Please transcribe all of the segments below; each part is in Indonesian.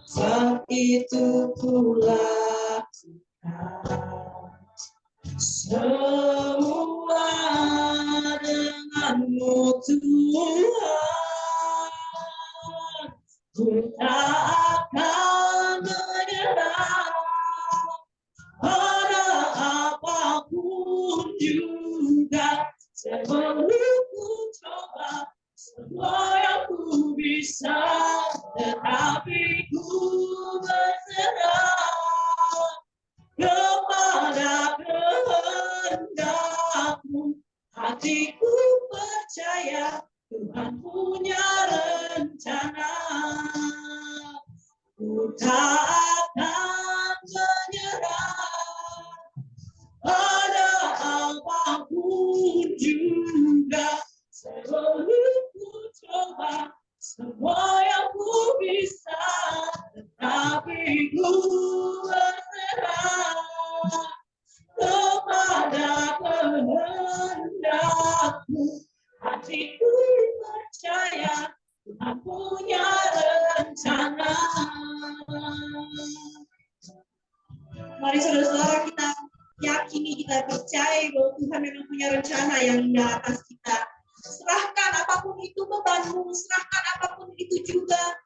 Saat itu pula semua denganmu Tuhan, ku tak akan menyerah pada apapun juga. Sebelum ku coba semua yang ku bisa, tetapi ku berserah kepada kehendak-Mu. Hatiku percaya Tuhan punya rencana. Ku tak akan menyerah pada apapun juga. Sebelum ku coba semua yang ku bisa, tetapi ku berserah kepada kehendak-Mu. Hatiku percaya Tuhan punya rencana. Mari saudara-saudara kita yakini, kita percaya bahwa Tuhan memang punya rencana yang indah atas kita. Serahkan apapun itu bebanmu, serahkan apapun itu juga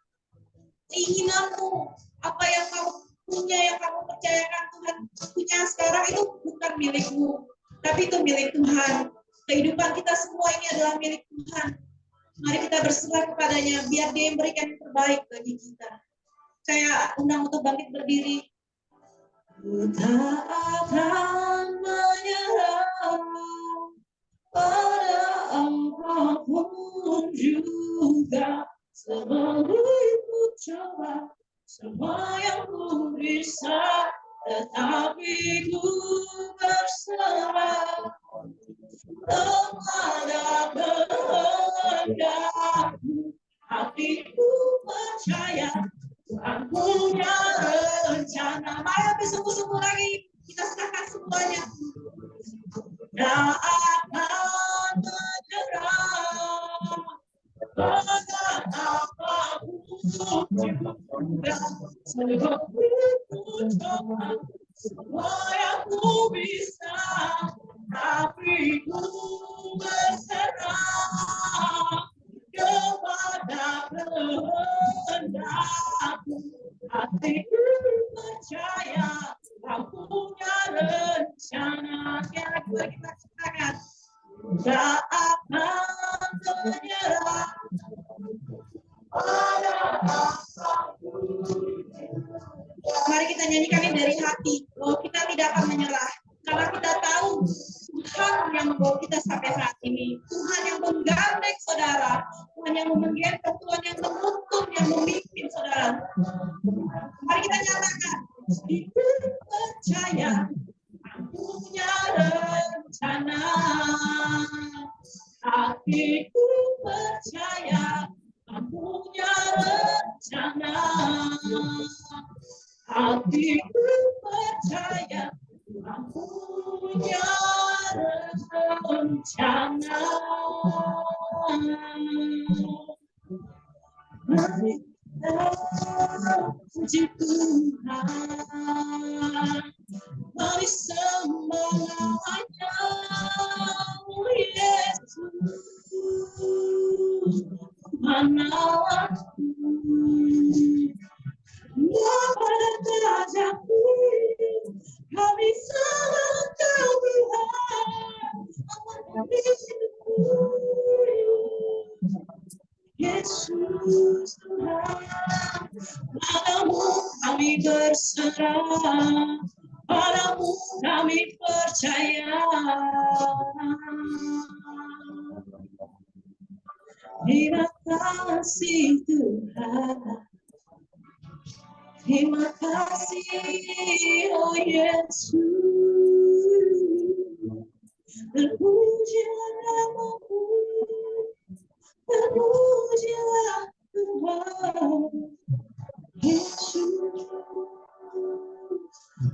keinginanmu, apa yang kamu punya, yang kamu percayakan Tuhan punya sekarang itu bukan milikmu, tapi itu milik Tuhan. Kehidupan kita semua ini adalah milik Tuhan. Mari kita berserah kepadanya, biar Dia yang berikan yang terbaik bagi kita. Saya undang untuk bangkit berdiri. Ku tak akan menyerah pada apapun juga. Sebelum ku coba semua yang ku bisa, tetapi ku berserah kepada kehendak-Mu. Hatiku percaya Tuhan punya rencana. Mari lebih sungguh-sungguh lagi kita serahkan semuanya. Tak akan menyerah pada apapun juga. Sebelum ku coba semua yang ku bisa, tapi ku berserah kepada kehendak-Mu. Hatiku percaya Kau punya rencana. Yang kedua kita katakan, tak akan menyerah pada apapun. Mari kita nyanyikan ini dari hati, bahwa kita tidak akan menyerah. Karena kita tahu Tuhan yang membawa kita sampai saat ini. Tuhan yang menggandeng saudara. Tuhan yang menggendong, Tuhan yang menuntun, yang memimpin saudara. Mari kita nyatakan, aku percaya aku punya rencana. Hatiku percaya aku punya rencana. Hatiku percaya aku punya rencana. Mari puji Tuhan, mari sembah nama-Nya, Yesus, manalah pada wajah-Mu, kami sangat Kau Tuhan, Yesus Tuhan, padamu kami berserah, padamu kami percaya. Terima kasih Tuhan, terima kasih oh Yesus, terpujilah nama-Mu, terpujilah Tuhan Yesus.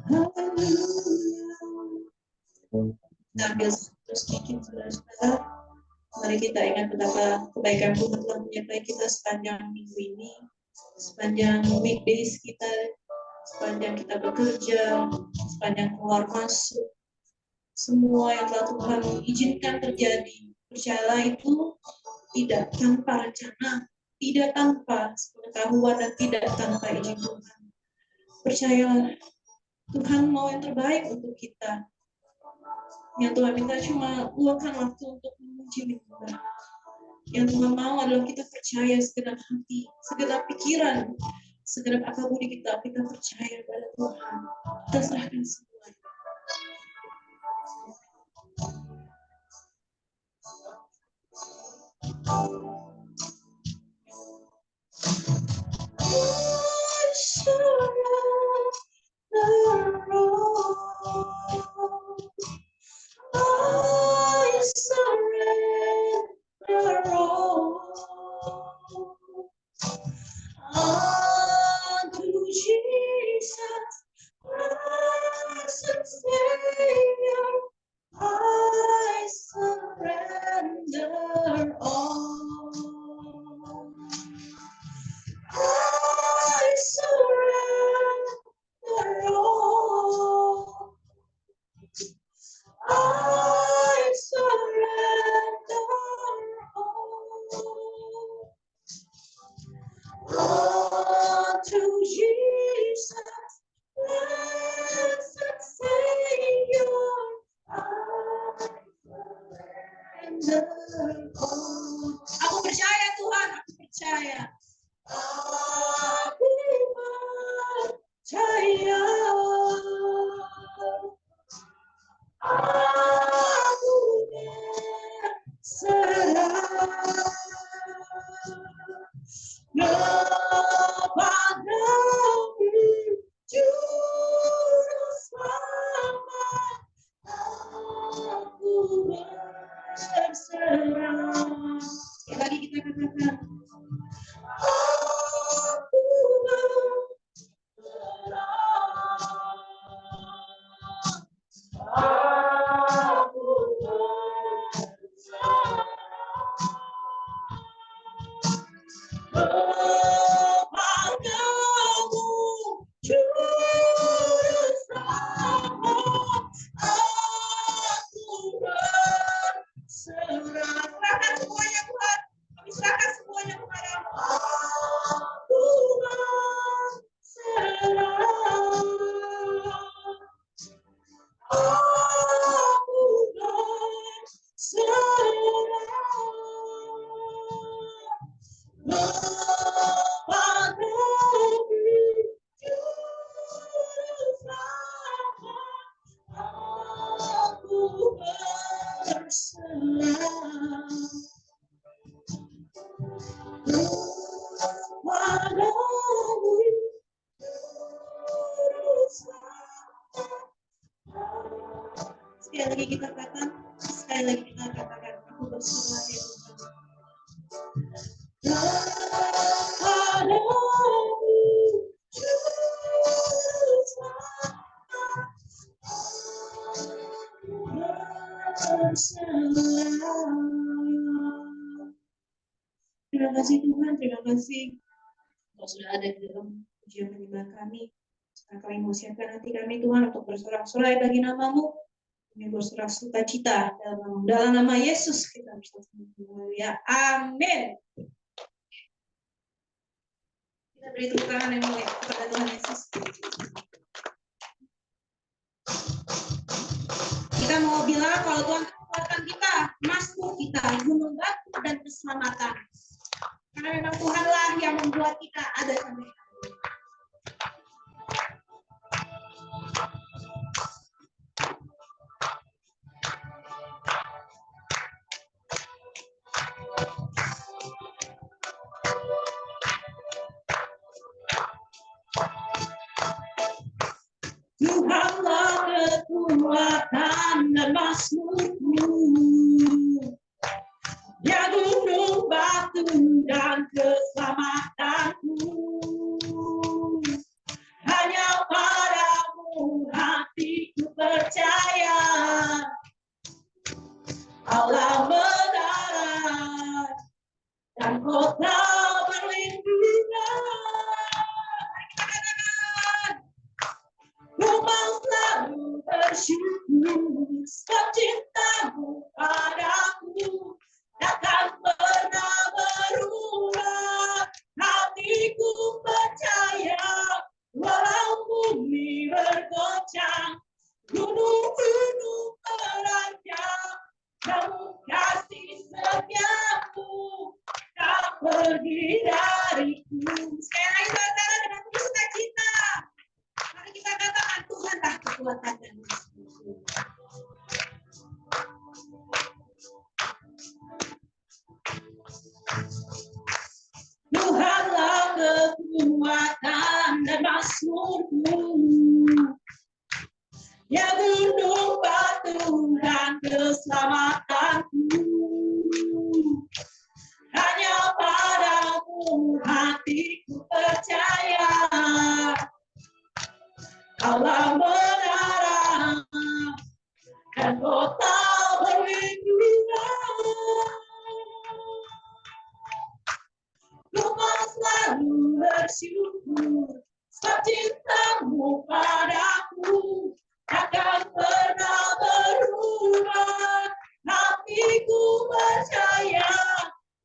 Haleluya. Kita ambil terus sedikit saudara-saudara. Mari kita ingat betapa kebaikan Tuhan telah menyertai kita sepanjang minggu ini. sepanjang weekdays kita, sepanjang kita bekerja, sepanjang keluar masuk, semua yang telah Tuhan izinkan terjadi, percayalah itu tidak tanpa rencana, tidak tanpa pengetahuan, dan tidak tanpa izin Tuhan. Percayalah, Tuhan mau yang terbaik untuk kita. Yang Tuhan minta cuma luangkan waktu untuk memuji menyembah. Yang Tuhan mau adalah kita percaya segenap hati, segenap pikiran, segenap akal budi kita percaya pada Tuhan. Kita serahkan semua. I surrender all. I surrender all unto Jesus, blessed Savior. I surrender all. I surrender all. I surrender all to Jesus, blessed Savior. I surrender all. Aku percaya Tuhan, aku percaya. Aku percaya. Aku berserah kepadamu, Juru Selamat. Aku berserah. Sekali lagi kita katakan. Aku berserah. Aku berserah kepadamu, Juru Selamat. Aku berserah. Serahkan semuanya Tuhan. Kami serahkan semuanya kepadamu. Aku berserah. Aku berserah kepadamu, Juru Selamat. Aku berserah kepadamu, Juru Selamat. Sekali lagi kita katakan, aku berserah ya Tuhan. Kepadamu, Juru Selamat. Berserah. Terima kasih Tuhan, terima kasih. Kalau sudah ada di dalam ujian penyembah kami, sekarang kami mau siapkan hati kami Tuhan untuk bersorak-sorai bagi nama-Mu. Kami bersorak sukacita dalam nama Yesus kita bersama. Ya, amin. Kita beri tepuk tangan yang mulia kepada Tuhan Yesus. Kita mau bilang kalau Tuhan kekuatan kita, Mazmur kita, gunung batu dan keselamatan. Karena memang Tuhanlah yang membuat kita ada sampai hari ini. Tuhanlah kekuatan dan Mazmurku, ya gunung batu dan keselamatanku. Hanya padamu hatiku percaya, Allah mendarat dan kota berlindungan. Allah menara dan kota berlindungan. Kau selalu bersyukur sebab cintamu padaku takkan pernah berubah. Hatiku percaya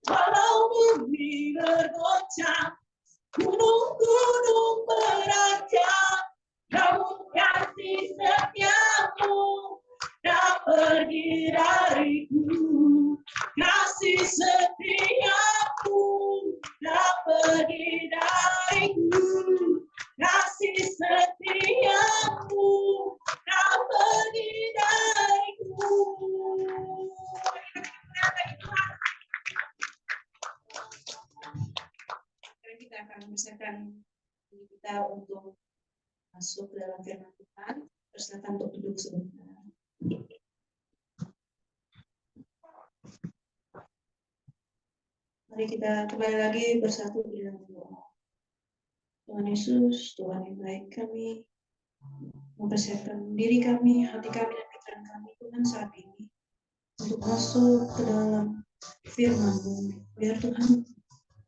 walau bumi bergoncang, gunung-gunung beranjak, namun kasih setiamu tak pergi dariku. Kasih setiamu tak pergi dariku. Kasih setiamu tak pergi dariku. Sekarang kita akan mempersiapkan diri kita untuk masuk ke dalam firman Tuhan. Persilakan untuk duduk sebentar. Mari kita kembali lagi bersatu di dalam doa. Tuhan Yesus, Tuhan yang baik, kami mempersiapkan diri kami, hati kami, dan pikiran kami Tuhan saat ini untuk masuk ke dalam firman-Mu. Biar Tuhan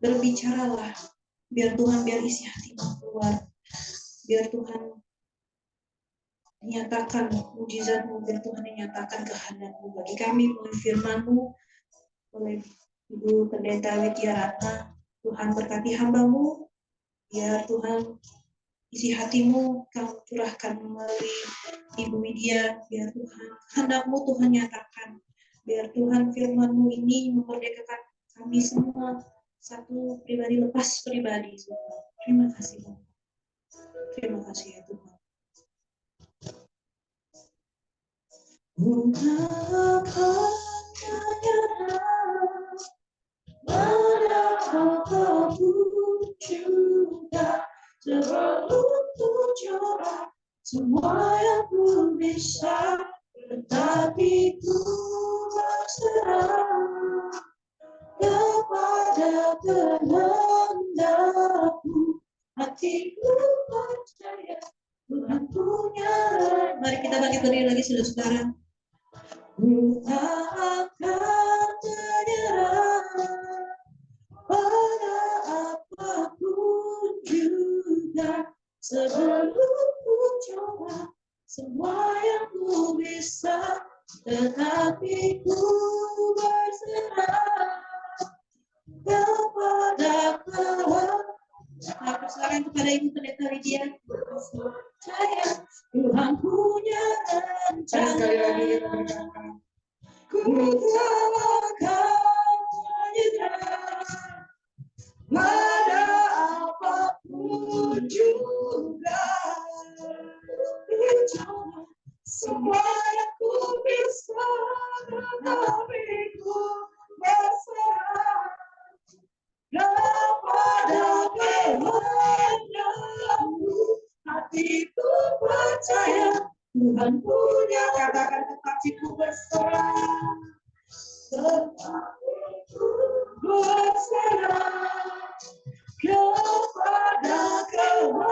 berbicaralah, biar isi hati-Mu keluar, biar Tuhan menyatakan mujizat-Mu, biar Tuhan menyatakan kehendak-Mu bagi kami melalui firman-Mu, oleh Ibu Pendeta Widya Ratna. Tuhan berkati hamba-Mu, biar Tuhan isi hati-Mu Kau curahkan melalui Ibu Widya, biar Tuhan kehendak-Mu Tuhan nyatakan, biar Tuhan firman-Mu ini memerdekakan kami semua satu pribadi lepas pribadi. Terima kasih Tuhan. Terima kasih ya Tuhan. Bukan pada apapun juga sebelum ku coba semua yang ku bisa, tetapi ku berserah kepada kehendakmu. Hatiku percaya Tuhan punya. Mari kita bangkit berdiri lagi saudara-saudara. Ku tak akan menyerah pada apapun juga sebelum ku coba semua yang ku bisa, tetapi ku berserah kepada kehendak. Aku serahkan kepada Ibu Pendeta Widya. Percaya Tuhan punya rencana. Sekali lagi ku tak akan menyerah pada apapun juga. Semua yang ku bisa, tetapi ku berserah kepada kehendakmu. Hatiku percaya Tuhan punya. Katakan hatiku berserah, hatiku berserah kepada kehendakmu.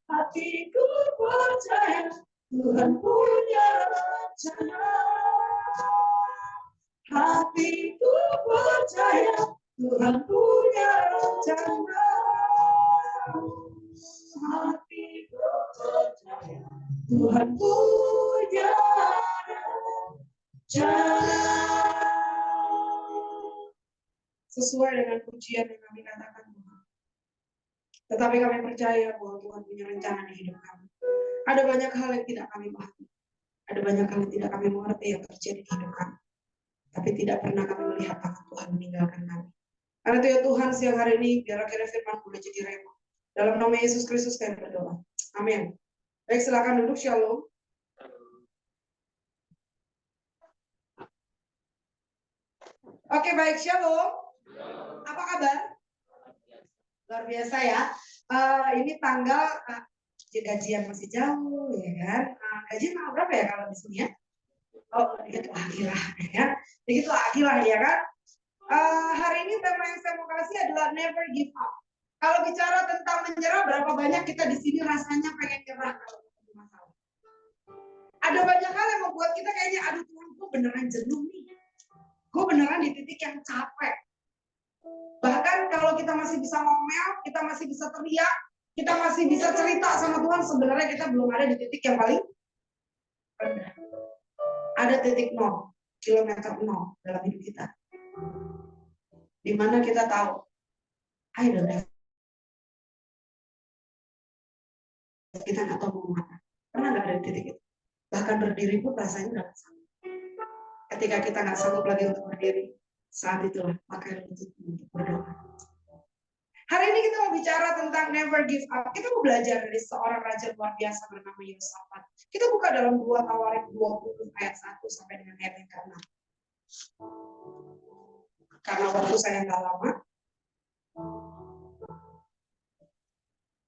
Hatiku percaya Tuhan punya rencana. Hatiku percaya Tuhan punya rencana. Hatiku percaya Tuhan punya rencana. Sesuai dengan pujian yang kami katakan Tuhan. Tetapi kami percaya bahwa Tuhan punya rencana di hidup kami. Ada banyak hal yang tidak kami pahami. Ada banyak hal yang tidak kami mengerti yang terjadi di hidup kami. Tapi tidak pernah kami melihat tangan Tuhan meninggalkan kami. Karena itu ya Tuhan, siang hari ini biar akhirnya firman boleh jadi rema. Dalam nama Yesus Kristus kami berdoa. Amin. Baik, silakan duduk. Shalom. Oke, baik, shalom. Apa kabar? Luar biasa ya. Ini tanggal gajian masih jauh, ya kan? Gajian tanggal berapa ya kalau di sini ya? Oh, itu Akilah, ya. Begitu Akilah, ya kan? Hari ini tema yang saya mau kasih adalah never give up. Kalau bicara tentang menyerah, berapa banyak kita di sini rasanya pengen nyerah kalau ketemu masalah. Ada banyak hal yang membuat kita kayaknya, aduh Tuhan, gue beneran jenuh nih. Gue beneran di titik yang capek. Bahkan kalau kita masih bisa ngomel, kita masih bisa teriak, kita masih bisa cerita sama Tuhan, sebenarnya kita belum ada di titik yang paling rendah. Ada titik 0, kilometer 0 dalam hidup kita. Di mana kita tahu, I don't have. Kita nggak tahu mau apa. Pernah nggak ada di titik itu? Bahkan berdiri pun rasanya udah nggak sanggup. Ketika kita nggak sanggup lagi untuk berdiri, saat itulah pakai lutut untuk berdoa. Hari ini kita mau bicara tentang never give up. Kita mau belajar dari seorang raja luar biasa bernama Yosafat. Kita buka dalam 2 Tawarik 20 ayat 1 sampai dengan ayat yang ke-6. Karena waktu saya nggak lama,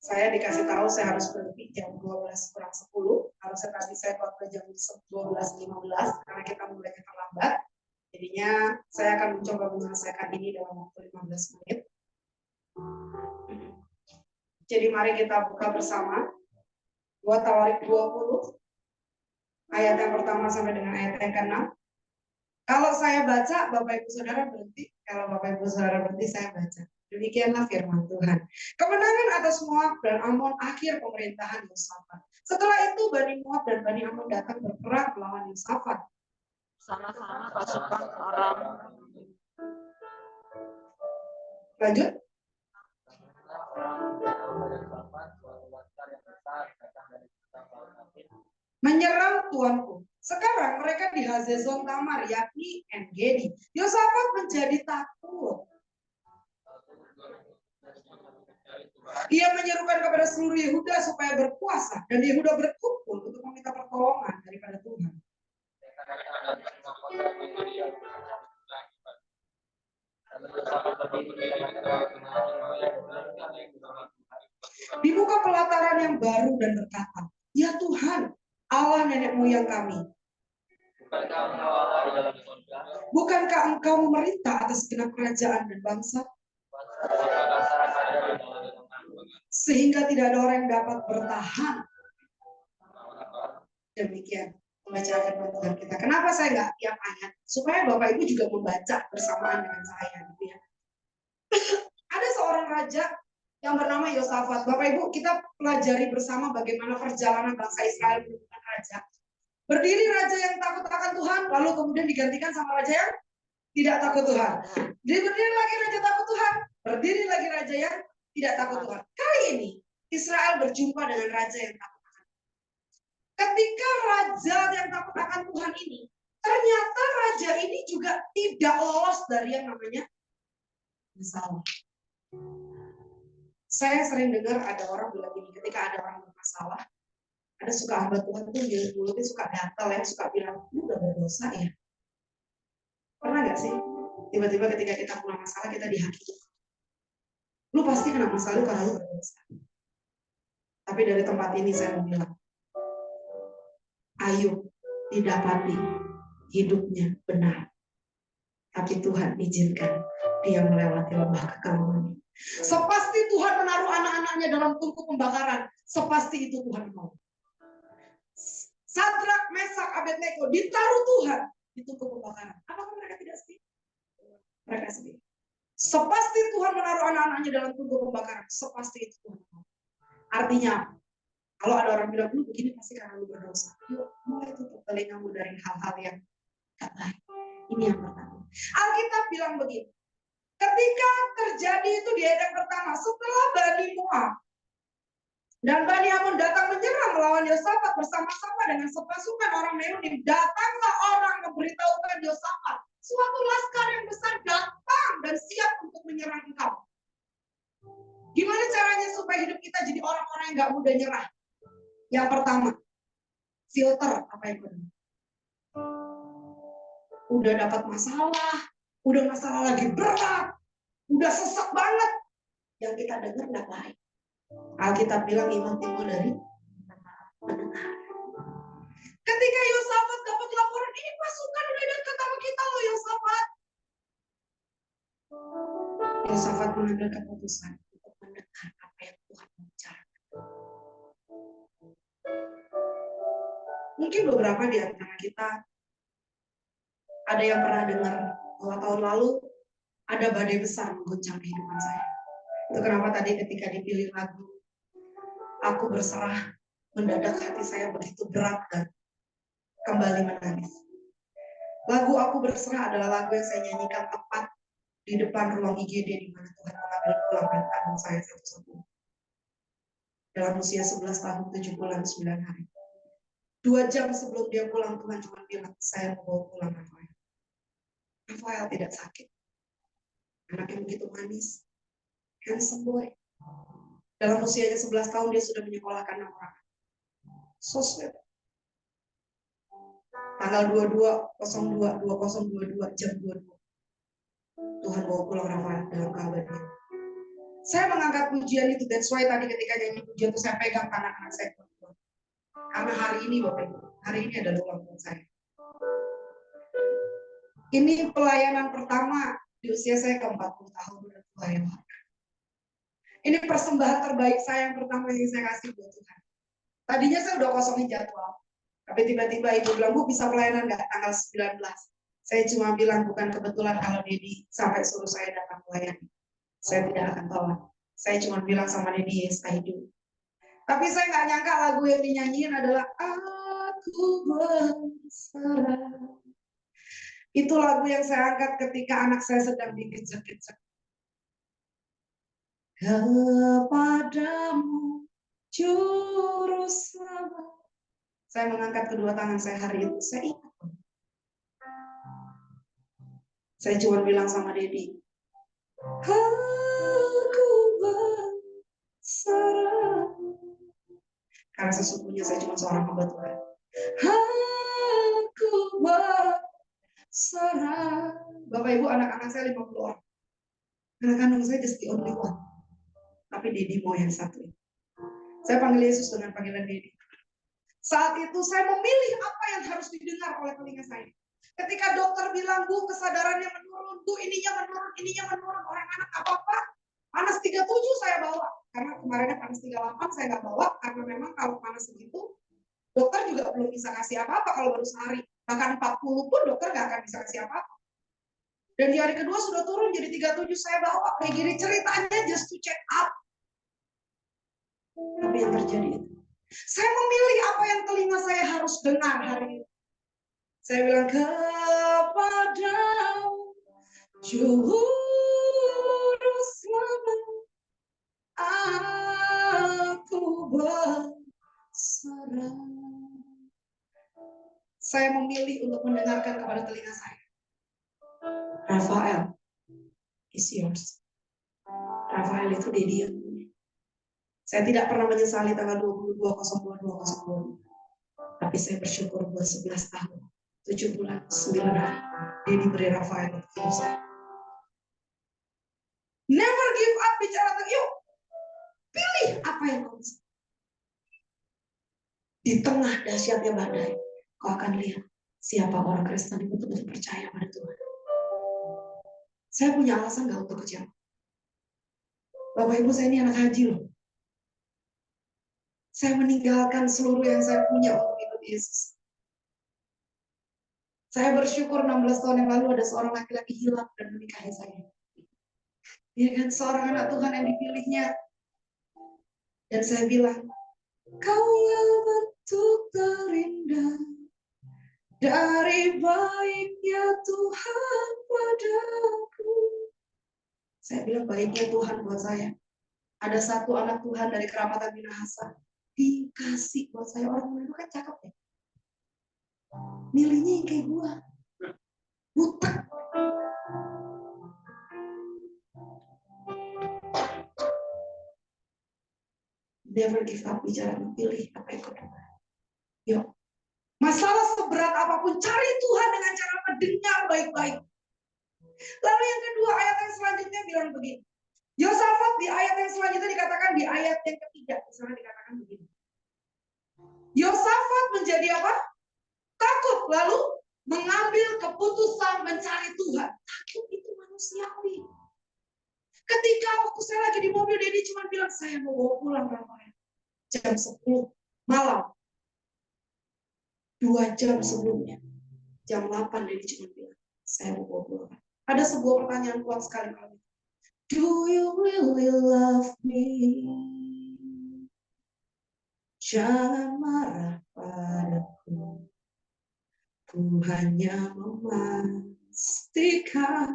saya dikasih tahu saya harus berhenti jam 12 kurang 10. Harusnya tadi saya khotbah jam 12.15 karena kita mulainya terlambat. Jadinya saya akan mencoba menyelesaikan ini dalam waktu 15 menit. Jadi mari kita buka bersama 2 Tawarik 20 ayat yang pertama sampai dengan ayat yang ke-6. Kalau saya baca, Bapak Ibu Saudara berhenti. Kalau Bapak Ibu Saudara berhenti, saya baca. Demikianlah firman Tuhan. Kemenangan atas Moab dan Amon akhir pemerintahan Yosafat. Setelah itu Bani Moab dan Bani Amon datang berperang melawan Yosafat. Sama-sama pasukan orang. Lanjut. Menyerang tuanku. Sekarang mereka di Hazezon Tamar, yakni En-Gedi. Yosafat menjadi takut. Ia menyerukan kepada seluruh Yehuda supaya berpuasa, dan Yehuda berkumpul untuk meminta pertolongan daripada Tuhan. Dibuka pelataran yang baru dan berkata, ya Tuhan, Allah nenek moyang kami, bukankah engkau memerintah atas segenap kerajaan dan bangsa, sehingga tidak ada orang yang dapat bertahan? Demikian pembacaan firman Tuhan kita. Kenapa saya nggak tiap ayat? Supaya Bapak Ibu juga membaca bersamaan dengan saya, gitu ya. Ada seorang raja yang bernama Yosafat. Bapak Ibu, kita pelajari bersama bagaimana perjalanan bangsa Israel menemukan raja. Berdiri raja yang takut akan Tuhan, lalu kemudian digantikan sama raja yang tidak takut Tuhan. Jadi berdiri lagi raja takut Tuhan, berdiri lagi raja yang tidak takut Tuhan. Kali ini Israel berjumpa dengan raja yang takut akan Tuhan. Ketika raja yang takut akan Tuhan ini, ternyata raja ini juga tidak lolos dari yang namanya masalah. Saya sering dengar ada orang bilang gini, ketika ada orang bermasalah, ada suka hamba Tuhan tuh mulutnya suka gatal ya, suka bilang, lu udah berdosa ya. Pernah gak sih? Tiba-tiba ketika kita punya masalah, kita dihakimi. Lu pasti kena masalah karena lu berdosa. Tapi dari tempat ini saya mau bilang, Ayub didapati hidupnya benar. Tapi Tuhan izinkan dia melewati lembah kekelaman. Sepasti Tuhan menaruh anak-anaknya dalam tungku pembakaran. Sepasti itu Tuhan mau. Sadrak, Mesak, Abednego ditaruh Tuhan di tungku pembakaran. Apakah mereka tidak sedih? Mereka sedih. Sepasti Tuhan menaruh anak-anaknya dalam tungku pembakaran. Sepasti itu Tuhan mau. Artinya, kalau ada orang bilang, lu begini pasti karena lu berdosa. Yuk, mulai tutup telingamu dari hal-hal yang gak baik. Ini yang pertama. Alkitab bilang begini. Ketika terjadi itu di ayat yang pertama, setelah Bani Moab dan Bani Amon datang menyerang melawan Yosafat bersama-sama dengan sepasukan orang Meuni, datanglah orang memberitahukan Yosafat, suatu laskar yang besar datang dan siap untuk menyerang engkau. Gimana caranya supaya hidup kita jadi orang-orang yang gak mudah nyerah? Yang pertama, filter apa yang benar. Udah dapat masalah, udah masalah lagi berat, udah sesak banget, yang kita dengar nggak baik. Alkitab bilang iman timbul dari mendengar. Ketika Yosafat dapat laporan, ini pasukan udah dekat sama kita loh Yosafat. Yosafat mengambil keputusan untuk mendengar. Mungkin beberapa di antara kita ada yang pernah dengar bahwa tahun lalu ada badai besar mengguncang kehidupan saya. Itu kenapa tadi ketika dipilih lagu Aku Berserah, mendadak hati saya begitu berat dan kembali menangis. Lagu Aku Berserah adalah lagu yang saya nyanyikan tepat di depan ruang IGD di mana Tuhan mengambil pulang anak saya satu-satu. Dalam usia 11 tahun 7 bulan 9 hari. 2 jam sebelum dia pulang, Tuhan cuma bilang, saya mau bawa pulang Rafael. Rafael tidak sakit. Anak yang begitu manis, handsome boy. Dalam usianya 11 tahun dia sudah menyekolahkan 6 orang. So sweet. Tanggal 22/02/2022 jam 22. Tuhan bawa pulang Rafael dalam keabadian. Saya mengangkat pujian itu, that's why tadi ketika nyanyi pujian itu saya pegang tangan anak saya. Karena hari ini Bapak Ibu, hari ini adalah ulang tahun saya. Ini pelayanan pertama di usia saya ke-40 tahun pelayanan. Ini persembahan terbaik saya yang pertama yang saya kasih buat Tuhan. Tadinya saya udah kosongin jadwal. Tapi tiba-tiba ibu bilang, Bu bisa pelayanan nggak tanggal 19? Saya cuma bilang bukan kebetulan kalau Dedi sampai suruh saya datang melayani. Saya tidak akan tolak. Saya cuma bilang sama Dedi, yes I do. Tapi saya nggak nyangka lagu yang dinyanyiin adalah Aku Berserah. Itu lagu yang saya angkat ketika anak saya sedang dikejar-kejar. Kepadamu Juru Selamat. Saya mengangkat kedua tangan saya hari itu. Saya ingat. Saya cuma bilang sama Dedi, Aku berserah. Karena sesungguhnya saya cuma seorang hamba Tuhan. Aku berserah. Bapak Ibu, anak-anak saya 50 orang. Anak kandung saya just the only one. Tapi Dedi mau yang satu. Saya panggil Yesus dengan panggilan Dedi. Saat itu saya memilih apa yang harus didengar oleh telinga saya. Ketika dokter bilang, Bu, kesadarannya menurun, Bu, ininya menurun, orang anak apa-apa, panas 37 saya bawa. Karena kemarinnya panas 38 saya nggak bawa, karena memang kalau panas segitu, dokter juga belum bisa kasih apa-apa kalau baru sehari. Bahkan 40 pun dokter nggak akan bisa kasih apa-apa. Dan di hari kedua sudah turun jadi 37 saya bawa. Kayak gini ceritanya just to check up. Tapi yang terjadi itu. Saya memilih apa yang telinga saya harus dengar hari ini. Saya bilang kepadamu Juru Selamat, aku berserah. Saya memilih untuk mendengarkan kepada telinga saya. Rafael is yours. Rafael itu Dedi yang punya. Saya tidak pernah menyesali tanggal 22/02/2022. Tapi saya bersyukur buat 11 tahun, 7 bulan, 9 hari. Dedi beri Rafael untuk hidup saya. Never give up bicara tentang yuk. Pilih apa yang kau bisa. Di tengah dahsyatnya badai, kau akan lihat siapa orang Kristen yang betul-betul percaya pada Tuhan. Saya punya alasan nggak untuk kecewa. Bapak Ibu, saya ini anak haji loh. Saya meninggalkan seluruh yang saya punya untuk ikut Yesus. Saya bersyukur 16 tahun yang lalu ada seorang laki-laki hilang dan menikahi saya. Dia kan seorang anak Tuhan yang dipilihnya. Dan saya bilang, kau bentuk terindah dari baiknya Tuhan padaku. Saya bilang baiknya Tuhan buat saya. Ada satu anak Tuhan dari Keramatan Minahasa dikasih buat saya. Orang itu kan cakep ya. Milihnya yang kayak gua. Buta. Never give up bicara pilih apa yang kau dengar. Yuk. Masalah seberat apapun, cari Tuhan dengan cara mendengar baik-baik. Lalu yang kedua, ayat yang selanjutnya bilang begini. Yosafat di ayat yang selanjutnya dikatakan di ayat yang ketiga. Di sana dikatakan begini. Yosafat menjadi apa? Takut, lalu mengambil keputusan mencari Tuhan. Takut itu manusiawi. Ketika waktu saya lagi di mobil, Dedi cuma bilang, saya mau bawa pulang Rafael. Jam 10 malam. 2 jam sebelumnya, jam 8 dia cuma bilang, saya mau bobo. Ada sebuah pertanyaan kuat sekali kalau itu. Do you really love me? Jangan marah padaku. Ku hanya memastikan.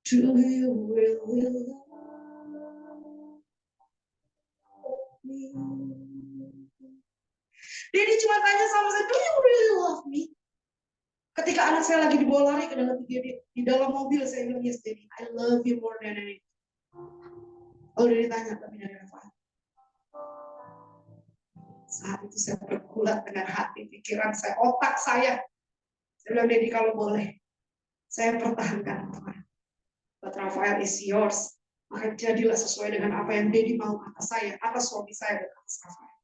Do you really love me? Dia cuma tanya sama saya, do you really love me? Ketika anak saya lagi dibawa lari ke dalam di dalam mobil, saya bilang, yes daddy, I love you more than anything. Lalu dia ditanya, tapi dari Rafael. Saat itu saya bergulat dengan hati, pikiran saya, otak saya. Saya bilang, daddy kalau boleh, saya pertahankan Tuhan. But Rafael is yours. Maka jadilah sesuai dengan apa yang daddy mau atas saya, atas suami saya dan atas Rafael.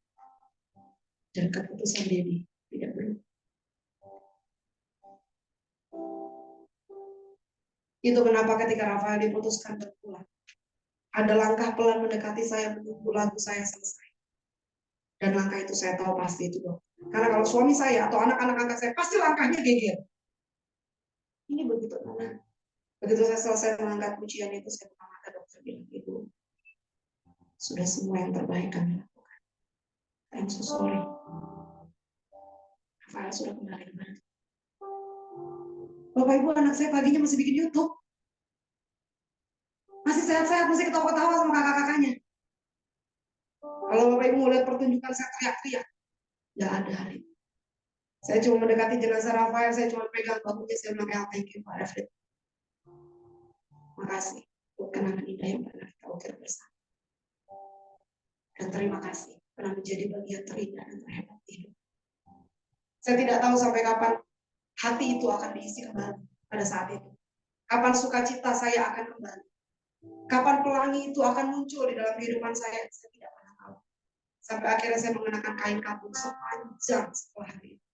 Dan keputusan daddy tidak berubah. Itu kenapa ketika Rafael diputuskan berpulang, ada langkah pelan mendekati saya menunggu lagu saya selesai. Dan langkah itu saya tahu pasti itu dong. Karena kalau suami saya atau anak-anak angkat saya, pasti langkahnya geger. Ini begitu mana? Begitu saya selesai mengangkat pujian itu, saya buka mata, dokter bilang, ibu, sudah semua yang terbaik kami lakukan. I'm so sorry. Rafael sudah kembali kemana? Bapak ibu, anak saya paginya masih bikin YouTube. Masih sehat-sehat, masih ketawa-ketawa sama kakak-kakaknya. Kalau Bapak Ibu mau lihat pertunjukan saya teriak-teriak, nggak ada hari. Saya cuma mendekati jenazah Rafael, saya cuma pegang bahunya, saya bilang, thank you Pak David. Makasih buat kenangan indah yang pernah kita ukir bersama. Dan terima kasih pernah menjadi bagian terindah dan terhebat hidup. Saya tidak tahu sampai kapan hati itu akan diisi kembali pada saat itu. Kapan sukacita saya akan kembali. Kapan pelangi itu akan muncul di dalam kehidupan saya tidak pernah tahu. Sampai akhirnya saya mengenakan kain kapur sepanjang setelah hari itu.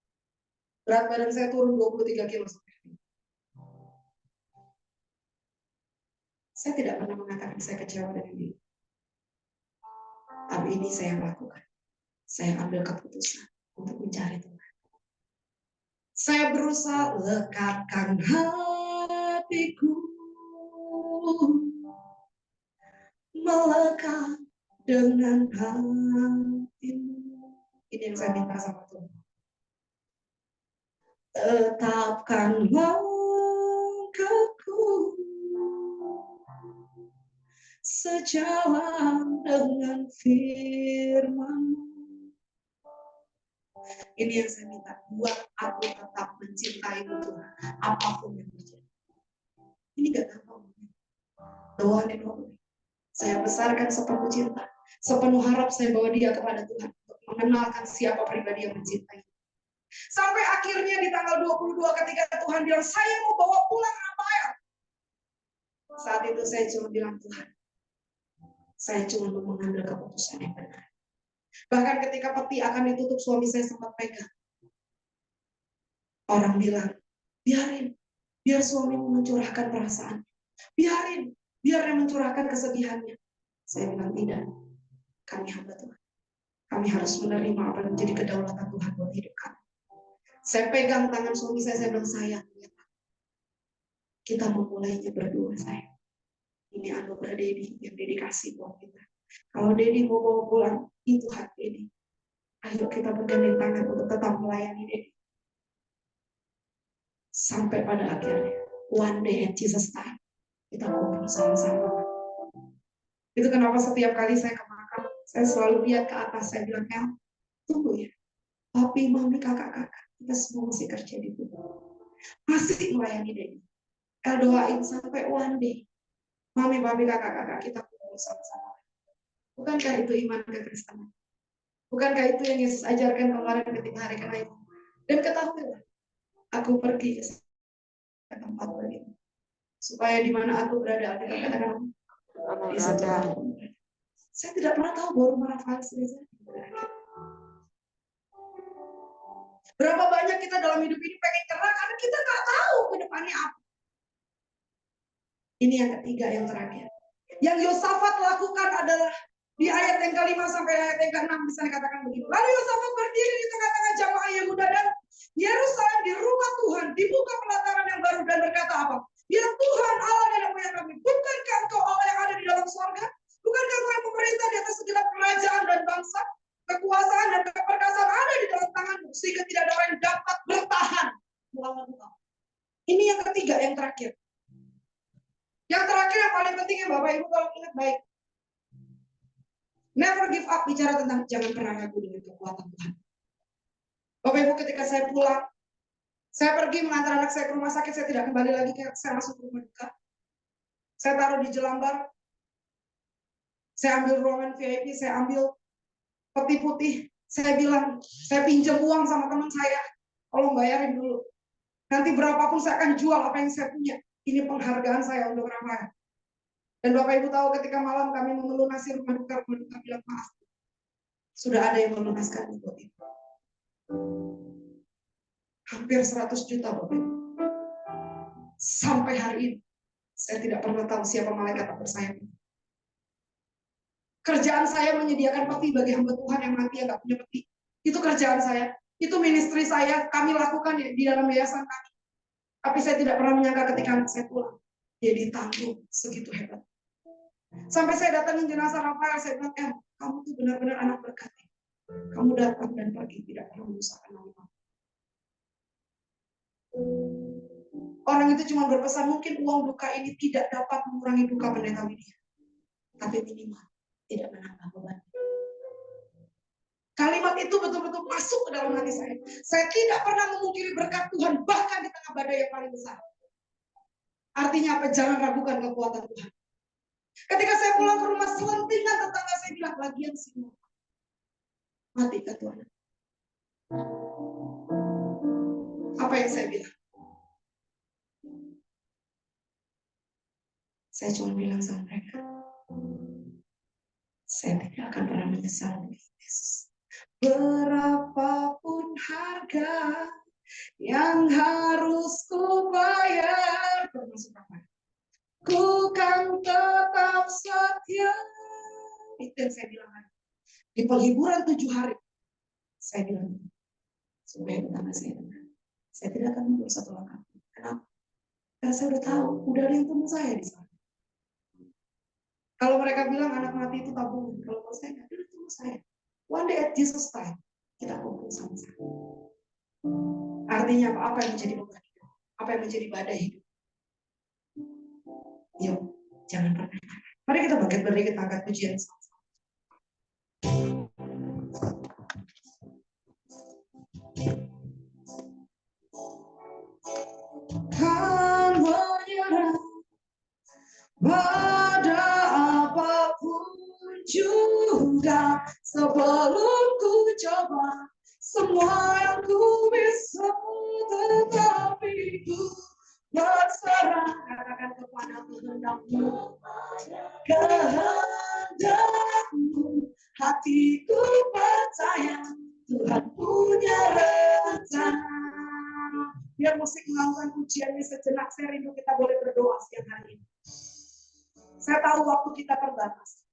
Berat badan saya turun 23 kilo sampai hari ini. Saya tidak pernah mengatakan saya kecewa dengan diri. Tapi ini saya yang lakukan. Saya ambil keputusan untuk mencari Tuhan. Saya berusaha lekatkan hatiku, melekat dengan hatimu. Ini yang saya minta sama Tuhan. Tetapkan langkahku sejalan dengan firman-Mu. Ini yang saya minta, buat aku tetap mencintai Tuhan, apapun yang terjadi. Ini gak gampang. Doa dan doa. Saya besarkan sepenuh cinta, sepenuh harap saya bawa dia kepada Tuhan untuk mengenalkan siapa pribadi yang mencintai. Sampai akhirnya di tanggal 22 ketika Tuhan bilang, saya mau bawa pulang Rafael. Saat itu saya cuma bilang, Tuhan, saya cuma mau mengambil keputusan yang benar. Bahkan ketika peti akan ditutup, suami saya sempat pegang. Orang bilang, biarin, biar suamimu mencurahkan perasaan. Biarin, biar dia mencurahkan kesedihannya. Saya bilang, tidak. Kami hamba Tuhan. Kami harus menerima apa yang menjadi kedaulatan Tuhan buat hidup kami. Saya pegang tangan suami saya bilang, sayang, kita memulainya berdua, sayang. Ini anugerah Dedi yang dedikasi buat kita. Kalau Dedi mau bawa pulang, itu hak Dedi. Ayo kita bergandeng tangan untuk tetap melayani Dedi. Sampai pada akhirnya, one day at Jesus time, kita kumpul sama-sama. Itu kenapa setiap kali saya ke makam, saya selalu lihat ke atas, saya bilang, tunggu ya, papi, mami, kakak-kakak, kita semua masih kerja di bumi. Masih melayani Dedi. Doain sampai one day, mami, papi, kakak-kakak, kita kumpul sama-sama. Bukankah itu iman kekristenan? Bukankah itu yang Yesus ajarkan kemarin ketika hari kenaikan? Dan ketahuilah, aku pergi ke tempat begitu, supaya di mana aku berada, ada katakan di sana. Saya tidak pernah tahu bahwa rumah Rafael sudah. Berapa banyak kita dalam hidup ini pengen nyerah karena kita nggak tahu ke depannya apa. Ini yang ketiga, yang terakhir. Yang Yosafat lakukan adalah Di ayat yang ke-5 sampai ayat yang ke-6 bisa dikatakan begini. Lalu Yosafat berdiri di tengah-tengah jamaah Yehuda dan Yerusalem di rumah Tuhan, di muka pelataran yang baru dan berkata apa? Ya Tuhan Allah nenek moyang kami, bukankah Engkau Allah yang ada di dalam surga? Bukankah Engkau yang memerintah di atas segenap kerajaan dan bangsa? Kekuasaan dan keperkasaan ada di dalam tanganmu, sehingga tidak ada orang yang dapat bertahan melawan Engkau. Ini yang ketiga, yang terakhir. Yang terakhir yang paling penting ya Bapak Ibu kalau ingat baik. Never give up, bicara tentang jangan pernah ragu dengan kekuatan Tuhan. Bapak Ibu, ketika saya pulang, saya pergi mengantar anak saya ke rumah sakit, saya tidak kembali lagi, saya masuk ke rumah duka. Saya taruh di Jelambar, saya ambil ruangan VIP, saya ambil peti putih, saya bilang, saya pinjam uang sama teman saya, tolong bayarin dulu. Nanti berapapun saya akan jual apa yang saya punya. Ini penghargaan saya untuk Rafael. Dan Bapak Ibu tahu ketika malam kami mau melunasi rumah duka bilang maaf. Sudah ada yang melunaskan buat itu. Hampir 100 juta Bapak Ibu. Sampai hari ini saya tidak pernah tahu siapa malaikat tak bersayap. Kerjaan saya menyediakan peti bagi hamba Tuhan yang mati yang nggak punya peti. Itu kerjaan saya. Itu ministry saya. Kami lakukan di dalam yayasan kami. Tapi saya tidak pernah menyangka ketika anak saya pulang. Dia ditanggung segitu hebat. Sampai saya datangin jenazah Rafael, saya bilang, kamu tuh benar-benar anak berkat. Kamu datang dan pergi, tidak pernah menyusahkan nama. Orang itu cuma berpesan, mungkin uang duka ini tidak dapat mengurangi duka pendeta Widya. Tapi minimal, tidak menambah beban. Kalimat itu betul-betul masuk ke dalam hati saya. Saya tidak pernah memungkiri berkat Tuhan, bahkan di tengah badai yang paling besar. Artinya apa? Jangan ragukan kekuatan Tuhan. Ketika saya pulang ke rumah, selentingan tetangga saya bilang, lagian sih mati ke Tuhan. Apa yang saya bilang? Saya cuma bilang sama mereka, saya tidak akan pernah menyesal dengan Yesus. Berapapun harga yang harus ku bayar, termasuk apa? Ku kan tetap setia. Itu yang saya bilang. Di penghiburan 7 hari, saya bilang, supaya tetangga saya dengar, saya tidak akan mundur satu langkah. Kenapa? Karena saya udah tahu, udah ada yang tunggu saya di sana. Kalau mereka bilang anak mati itu tabungan, kalau saya nggak, udah tunggu saya. One day at Jesus time, kita kumpul sama-sama. Artinya apa? Apa yang menjadi beban hidup? Apa yang menjadi badai hidup? Yuk, jangan pernah. Mari kita bangkit berdiri, kita angkat pujian sama-sama. Kan menyerah pada apapun juga, sebelum ku coba semua yang ku bisa, tetapi ku berserah, katakan kepada kehendak-Mu, kehendak-Mu. Hatiku percaya Tuhan punya rencana. Biar musik melakukan pujiannya sejenak, saya rindu kita boleh berdoa siang hari ini. Saya tahu waktu kita terbatas.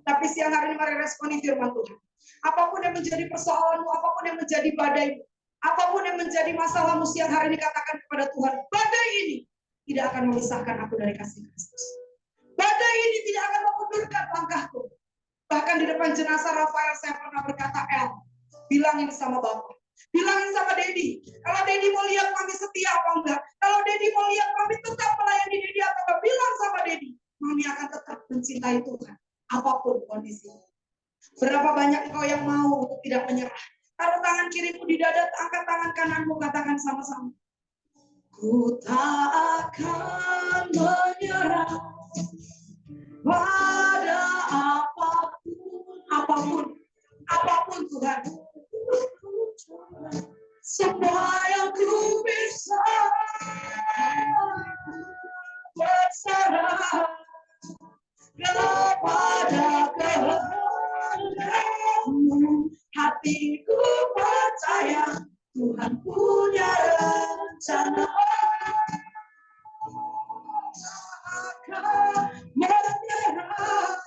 Tapi siang hari ini mari responi firman Tuhan. Apapun yang menjadi persoalanmu, apapun yang menjadi badaimu, apapun yang menjadi masalahmu siang hari ini, katakan kepada Tuhan, badai ini tidak akan memisahkan aku dari kasih Kristus. Badai ini tidak akan memundurkan langkahku. Bahkan di depan jenazah Rafael saya pernah berkata, bilangin sama Bapak. Bilangin sama Dedi, kalau Dedi mau lihat mami setia apa enggak, kalau Dedi mau lihat mami tetap melayani Dedi atau enggak, bilang sama Dedi, mami akan tetap mencintai Tuhan, apapun kondisinya. Berapa banyak engkau yang mau untuk tidak menyerah? Taruh tangan kirimu di dada, angkat tangan kananmu, katakan sama-sama. Ku tak akan menyerah pada apapun Tuhan. Semua yang ku bisa berserah kepada kehendak-Mu. Hatiku percaya Tuhan punya rencana. Akan menyerah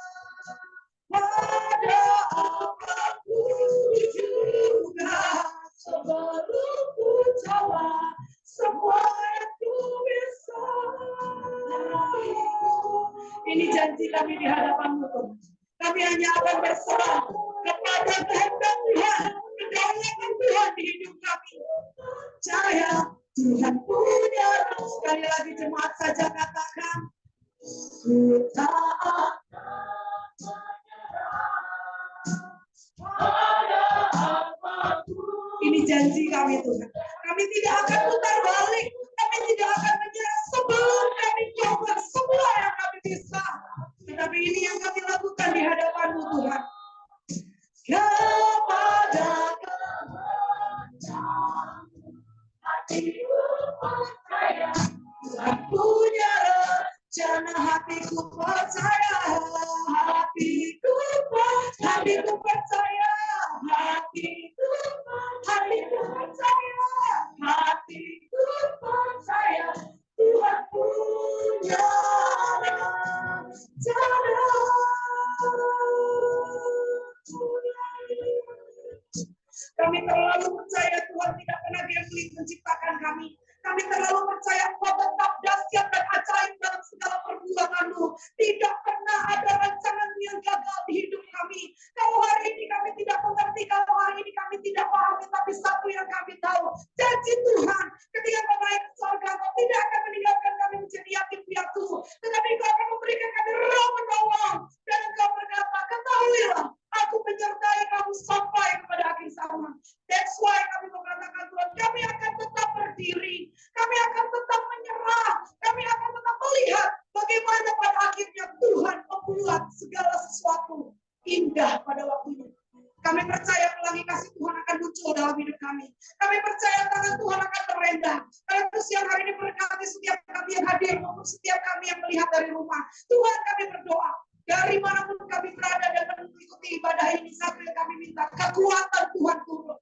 Ini janji kami di hadapan-Mu, Tuhan. Kami hanya akan berserah kepada kehendak Tuhan, kedaulatan Tuhan di hidup kami. Percaya Tuhan punya. Sekali lagi jemaat saja katakan, ku tak ini janji kami Tuhan. Kami tidak akan putar balik. Kami tidak akan menyerah sebelum kami coba semua yang kami bisa. Tetapi ini yang kami lakukan di hadapan-Mu Tuhan. Kepada hatiku percaya Tuhan punya rencana, hatiku percaya, hatiku percaya, hatiku percaya, hatiku percaya Tuhan punya rencana. Kami terlalu percaya Tuhan tidak pernah gambling menciptakan kami. Kami terlalu percaya Tuhan tetap dahsyat dan ajaib dalam segala perbuatan-Mu. Tidak pernah ada rancangan-Mu yang gagal di hidup kami. Kalau hari ini kami tidak mengerti, kalau hari ini kami tidak pahami, tapi satu yang kami tahu, janji Tuhan ketika Kau naik ke surga, Kau tidak akan meninggalkan kami menjadi yatim piatu, tetapi Kau akan memberikan kami roh menolong. Dan Engkau berkata, ketahuilah, aku menyertai kamu sampai kepada akhir zaman. That's why kami mengatakan Tuhan, kami akan tetap berdiri, kami akan tetap menyerah, kami akan tetap melihat bagaimana pada akhirnya Tuhan membuat segala sesuatu indah pada waktunya. Kami percaya pelangi kasih Tuhan akan muncul dalam hidup kami. Kami percaya tangan Tuhan akan terendah. Karena itu siang hari ini berkati setiap kami yang hadir maupun setiap kami yang melihat dari rumah. Tuhan, kami berdoa. Dari manapun kami berada dan mengikuti ibadah ini, satu yang kami minta, kekuatan Tuhan turun.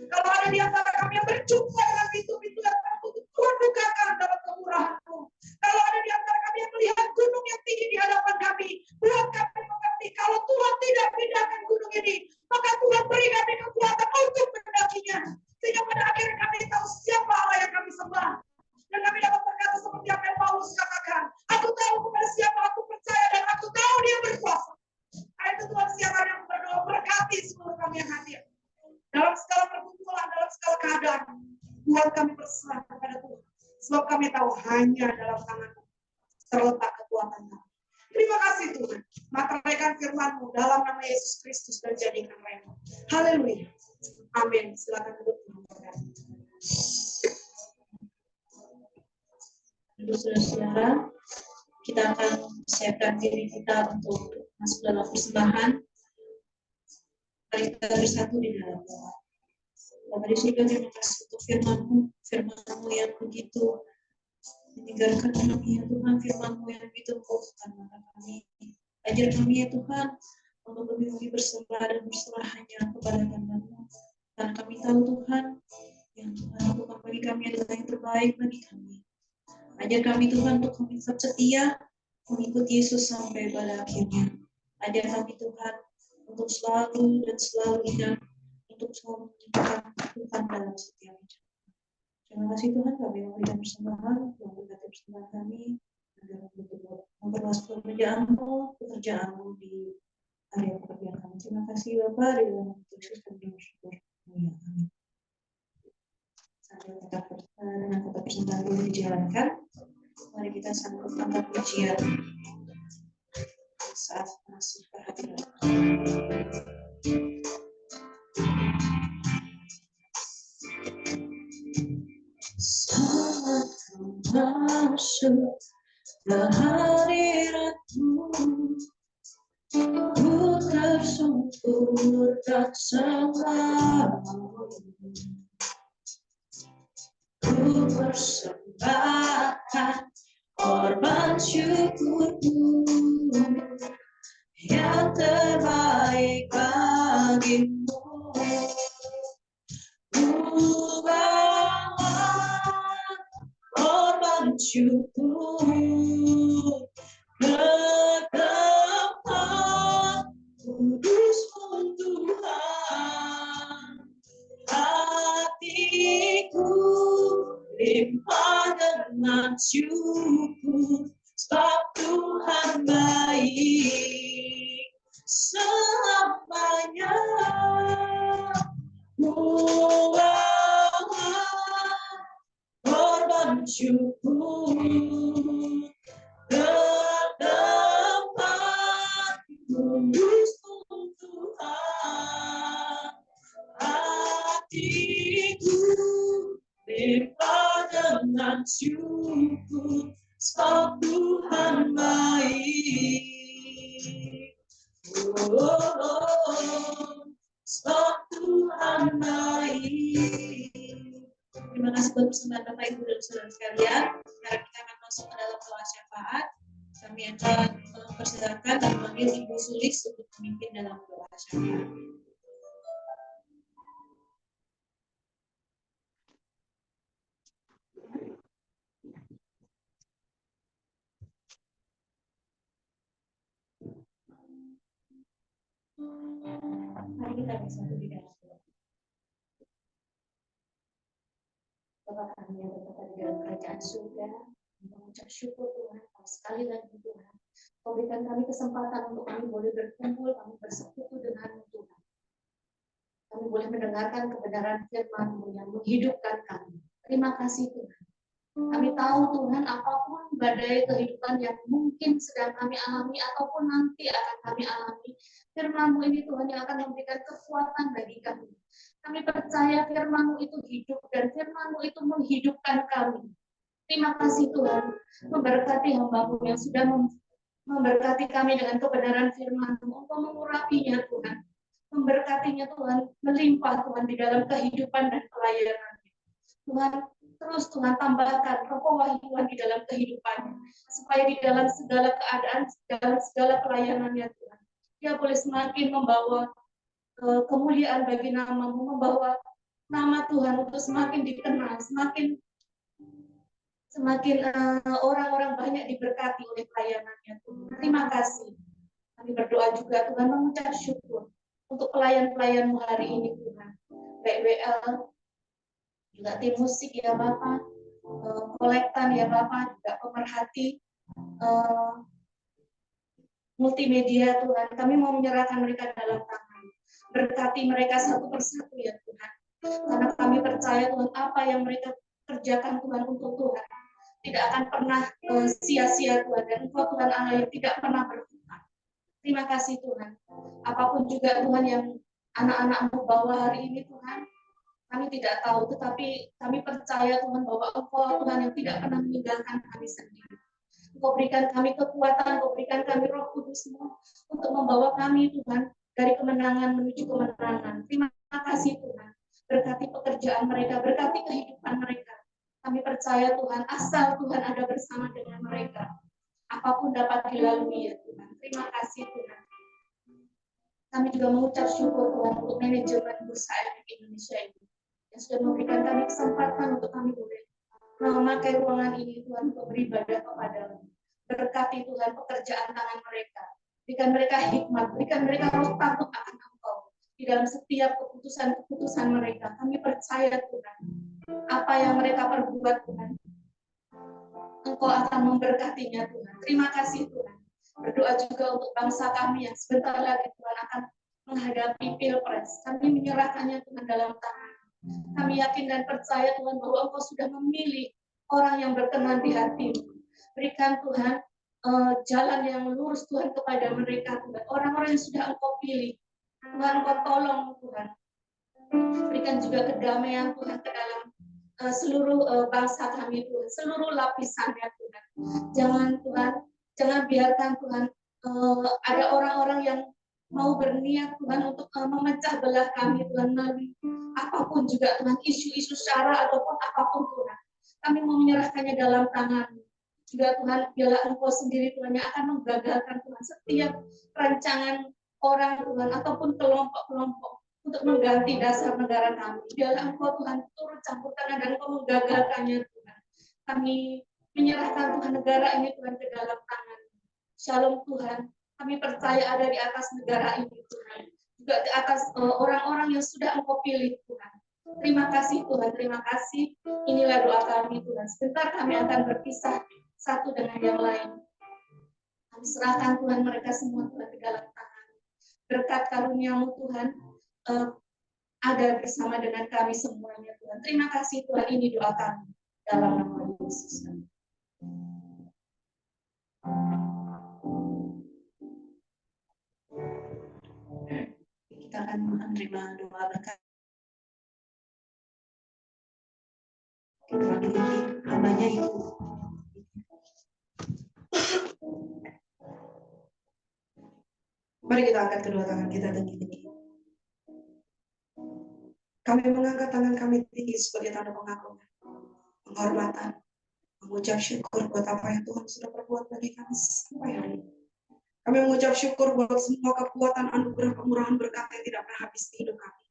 Kalau ada di antara kami yang berjumpa dengan pintu-pintu yang tertutup, Tuhan bukakan dalam kemurahan-Mu. Kalau ada di antara kami yang melihat gunung yang tinggi di hadapan kami, buat kami mengerti kalau Tuhan tidak pindahkan gunung ini, maka Tuhan beri kami kekuatan untuk mendakinya. Sehingga pada akhirnya kami tahu siapa Allah yang kami sembah. Dan kami dapat berkata seperti apa yang Paulus katakan, aku tahu kepada siapa aku percaya dan aku tahu Dia berkuasa. Nah, itu Tuhan siang hari yang berdoa, berkati seluruh kami yang hadir. Dalam segala perkumpulan, dalam segala keadaan, Tuhan kami berserah kepada Tuhan. Sebab kami tahu hanya dalam tangan-Mu terletak kekuatan kami. Terima kasih Tuhan. Materaikan firman-Mu dalam nama Yesus Kristus dan jadikan rema. Haleluya. Amin. Silakan duduk. Saudara-saudara, kita akan siapkan diri kita untuk masuk dalam persembahan. Mari kita bersatu di dalam doa. Bapa di surga, terima kasih untuk firman-Mu yang begitu menyegarkan kami ya Tuhan, firman-Mu yang begitu membukakan mata kami. Ajar kami ya Tuhan, untuk lebih berserah dan berserah hanya kepada kehendak-Mu. Karena kami tahu Tuhan, yang Tuhan lakukan bagi kami adalah yang terbaik bagi kami. Ajar kami Tuhan untuk kami tetap setia, mengikut Yesus sampai pada akhirnya. Ajar kami Tuhan, untuk selalu dan selalu ingat, untuk selalu menyimpan Tuhan dalam setiap hidup. Terima kasih Tuhan, kami memberikan persembahan, memberkati persembahan kami, agar memperluas pekerjaan-Mu di area pekerjaan kami. Terima kasih Bapak, di dalam Yesus kami bersyukur. Amin. Sambil dengan kata persembahan dulu dijalankan, mari kita sambut angkat pujian saat masuk kehadiran. Selamat masuk kehadiran-Mu, ku tersungkur tak selalu. Ku persembahkan korban syukurku yang terbaik bagimu. Ku bawa korban syukur ke tempat kudus-Mu Tuhan. Hatiku limpah dengan syukur, sebab Tuhan syukur, sebab Tuhan baik. Sebab Tuhan baik. Terima kasih buat persembahan Bapak Ibu dan saudara sekalian. Sekarang kita akan masuk ke dalam doa syafaat. Kami akan mempersilakan dan memanggil Ibu Sulis untuk memimpin dalam doa syafaat. Mari kita bersatu di dalam doa. Bapa kami yang berada di dalam kerajaan surga, mengucap syukur Tuhan, sekali lagi Tuhan, Kau berikan kami kesempatan untuk kami boleh berkumpul, kami bersekutu dengan Tuhan. Kami boleh mendengarkan kebenaran firman-Mu yang menghidupkan kami. Terima kasih Tuhan. Kami tahu Tuhan, apapun badai kehidupan yang mungkin sedang kami alami ataupun nanti akan kami alami, firman-Mu ini Tuhan yang akan memberikan kekuatan bagi kami. Kami percaya firman-Mu itu hidup dan firman-Mu itu menghidupkan kami. Terima kasih Tuhan, memberkati hamba-Mu yang sudah memberkati kami dengan kebenaran firman-Mu, Engkau mengurapinya Tuhan, memberkatinya Tuhan, melimpah Tuhan di dalam kehidupan dan pelayanan. Tuhan, terus Tuhan tambahkan roh kewahyuan di dalam kehidupannya, supaya di dalam segala keadaan, dalam segala pelayanannya Tuhan, dia boleh semakin membawa kemuliaan bagi nama-Mu, membawa nama Tuhan untuk semakin dikenal, semakin orang-orang banyak diberkati oleh pelayanannya Tuhan. Terima kasih. Kami berdoa juga Tuhan, mengucap syukur untuk pelayan-pelayan-Mu hari ini Tuhan. Baik WL, juga tim musik ya Bapak, kolektan ya Bapak, juga pemerhati multimedia Tuhan. Kami mau menyerahkan mereka dalam tangan. Berkati mereka satu persatu ya Tuhan. Karena kami percaya Tuhan, apa yang mereka kerjakan Tuhan untuk Tuhan tidak akan pernah sia-sia Tuhan, dan Engkau Tuhan Allah yang tidak pernah berhutang. Terima kasih Tuhan. Apapun juga Tuhan yang anak-anak-Mu bawa hari ini Tuhan, kami tidak tahu, tetapi kami percaya Tuhan bahwa Engkau Tuhan yang tidak pernah meninggalkan kami sendiri. Engkau berikan kami kekuatan, Engkau berikan kami Roh Kudus-Mu untuk membawa kami Tuhan dari kemenangan menuju kemenangan. Terima kasih Tuhan. Berkati pekerjaan mereka, berkati kehidupan mereka. Kami percaya Tuhan, asal Tuhan ada bersama dengan mereka, apapun dapat dilalui ya Tuhan. Terima kasih Tuhan. Kami juga mengucap syukur Tuhan untuk manajemen Bursa Efek Indonesia ini, yang sudah memberikan kami kesempatan untuk kami boleh memakai ruangan ini Tuhan untuk beribadah kepada-Mu. Berkati Tuhan pekerjaan tangan mereka. Berikan mereka hikmat, berikan mereka roh takut akan Engkau di dalam setiap keputusan-keputusan mereka. Kami percaya Tuhan, apa yang mereka perbuat Tuhan, Engkau akan memberkatinya Tuhan. Terima kasih Tuhan. Berdoa juga untuk bangsa kami yang sebentar lagi Tuhan akan menghadapi Pilpres. Kami menyerahkannya Tuhan dalam tangan. Kami yakin dan percaya Tuhan bahwa Engkau sudah memilih orang yang berkenan di hati-Mu. Berikan Tuhan jalan yang lurus Tuhan kepada mereka Tuhan. Orang-orang yang sudah Engkau pilih. Tuhan Engkau tolong Tuhan. Berikan juga kedamaian Tuhan ke dalam seluruh bangsa kami Tuhan, seluruh lapisannya Tuhan. Jangan biarkan Tuhan ada orang-orang yang mau berniat Tuhan untuk memecah belah kami Tuhan, melalui apapun juga Tuhan, isu-isu syara ataupun apapun Tuhan. Kami mau menyerahkannya dalam tangan-Mu. Juga Tuhan, biarlah Engkau sendiri Tuhan yang akan menggagalkan Tuhan setiap rancangan orang Tuhan ataupun kelompok-kelompok untuk mengganti dasar negara kami. Biarlah Engkau Tuhan turut campur tangan dan Engkau menggagalkannya Tuhan. Kami menyerahkan Tuhan negara ini Tuhan ke dalam tangan. Shalom Tuhan. Kami percaya ada di atas negara ini Tuhan. Juga di atas orang-orang yang sudah Engkau pilih Tuhan. Terima kasih Tuhan, terima kasih. Inilah doa kami Tuhan. Sebentar kami akan berpisah satu dengan yang lain. Kami serahkan Tuhan mereka semua Tuhan di dalam tangan. Berkat karunia-Mu Tuhan ada bersama dengan kami semuanya Tuhan. Terima kasih Tuhan, ini doa kami dalam nama Yesus. Kita akan menerima doa berkat. namanya itu. Mari kita angkat kedua tangan kita tinggi-tinggi. Kami mengangkat tangan kami tinggi sebagai tanda pengakuan, penghormatan, mengucap syukur buat apa yang Tuhan sudah perbuat bagi kami sampai hari ini. Kami mengucap syukur buat semua kekuatan, anugerah, kemurahan, berkat yang tidak pernah habis di hidup kami.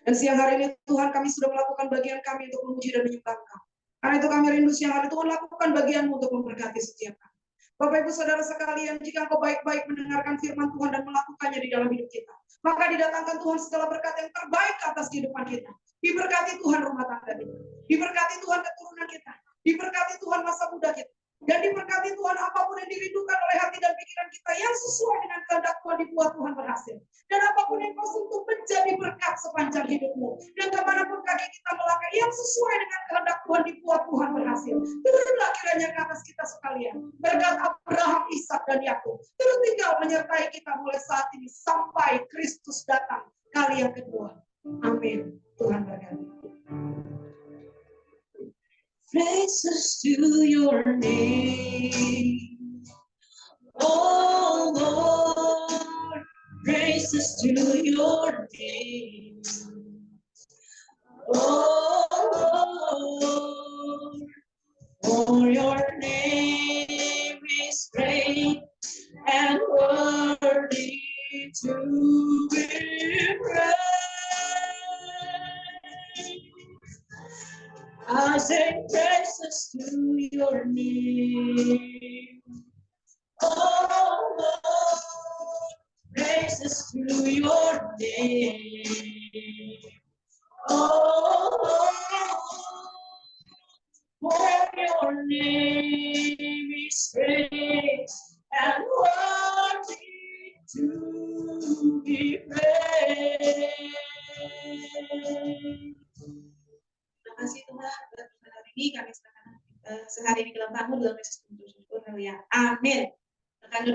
Dan siang hari ini Tuhan, kami sudah melakukan bagian kami untuk memuji dan menyembah Engkau. Karena itu kami rindu siang hari Tuhan, lakukan bagian-Mu untuk memberkati setiap kami. Bapak Ibu Saudara sekalian, jika Engkau baik-baik mendengarkan firman Tuhan dan melakukannya di dalam hidup kita, maka didatangkan Tuhan segala berkat yang terbaik atas kehidupan kita. Diberkati Tuhan rumah tangga kita, diberkati Tuhan keturunan kita, diberkati Tuhan masa muda kita, dan diberkati Tuhan apapun yang dirindukan oleh hati dan pikiran kita yang sesuai dengan kehendak Tuhan dibuat Tuhan berhasil. Dan apapun yang kau sentuh menjadi berkat sepanjang hidupmu. Dan kemanapun kaki kita melangkah yang sesuai dengan kehendak Tuhan dibuat Tuhan berhasil. Turunlah kiranya ke atas kita sekalian. Berkat Abraham, Ishak dan Yakub terus tinggal menyertai kita mulai saat ini sampai Kristus datang kali yang kedua. Amin. Tuhan berkati. Praises to your name, oh Lord, praises to your name, oh Lord, for your name is great and worthy to be praised. I sing praises to your name, oh Lord, praises to your name, oh Lord, for your name is great and worthy to be praised. Terima kasih Tuhan buat hari ini kami serahkan sehari ini dalam tamu dalam Yesus Kristus. Amin. Akan duduk